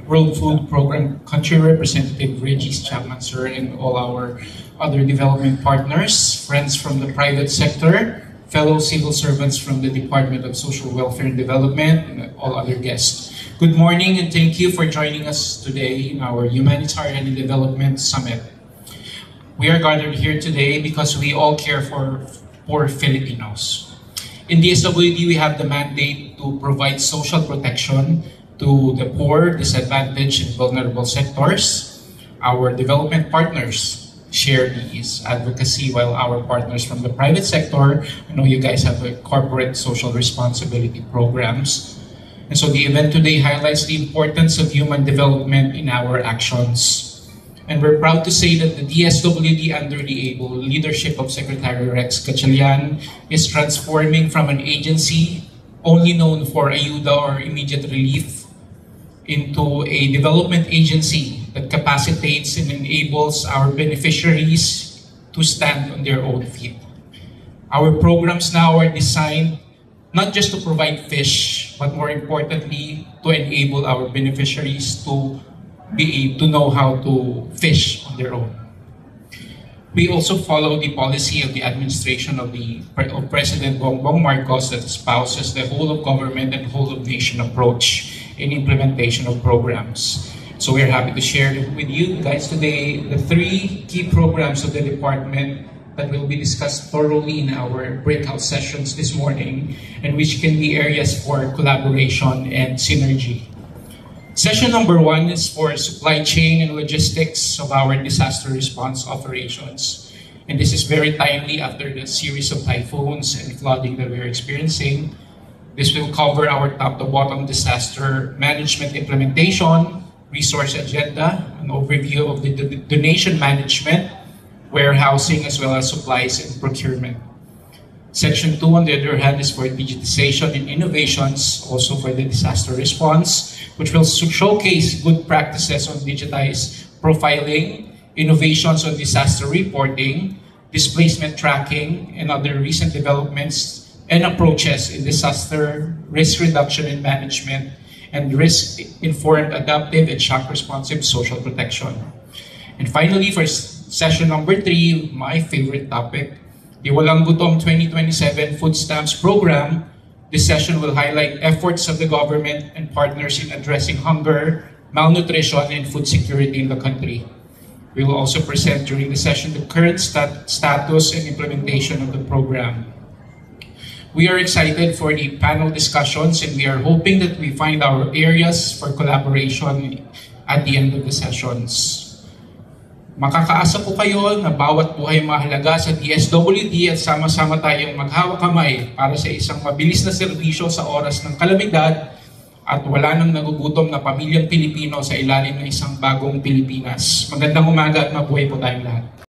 World Food Program Country Representative Regis Chapman, sir, and all our other development partners, friends from the private sector, fellow civil servants from the Department of Social Welfare and Development, and all other guests. Good morning and thank you for joining us today in our Humanitarian and Development Summit. We are gathered here today because we all care for poor Filipinos. In DSWD, we have the mandate to provide social protection to the poor, disadvantaged, and vulnerable sectors. Our development partners share these advocacy, while our partners from the private sector, I know you guys have a corporate social responsibility programs. And so the event today highlights the importance of human development in our actions. And we're proud to say that the DSWD, under the able leadership of Secretary Rex Gatchalian, is transforming from an agency only known for ayuda or immediate relief into a development agency that capacitates and enables our beneficiaries to stand on their own feet. Our programs now are designed not just to provide fish, but more importantly, to enable our beneficiaries to know how to fish on their own. We also follow the policy of the administration of President Bongbong Marcos that espouses the whole of government and whole of nation approach in implementation of programs. So we're happy to share with you guys today the 3 key programs of the department that will be discussed thoroughly in our breakout sessions this morning, and which can be areas for collaboration and synergy. Session number 1 is for supply chain and logistics of our disaster response operations. And this is very timely after the series of typhoons and flooding that we're experiencing. This will cover our top-to-bottom disaster management implementation, resource agenda, an overview of the donation management, warehousing, as well as supplies and procurement. Section 2, on the other hand, is for digitization and innovations, also for the disaster response, which will showcase good practices on digitized profiling, innovations on disaster reporting, displacement tracking, and other recent developments and approaches in disaster risk reduction and management, and risk-informed, adaptive, and shock-responsive social protection. And finally, for session number 3, my favorite topic, the Walang Gutom 2027 Food Stamps Program. This session will highlight efforts of the government and partners in addressing hunger, malnutrition, and food security in the country. We will also present during the session the current status and implementation of the program. We are excited for the panel discussions, and we are hoping that we find our areas for collaboration at the end of the sessions. Makakaasa po kayo na bawat buhay mahalaga sa DSWD at sama-sama tayong maghawak kamay para sa isang mabilis na serbisyo sa oras ng kalamidad at wala nang nagugutom na pamilyang Pilipino sa ilalim ng isang bagong Pilipinas. Magandang umaga at mabuhay po tayong lahat.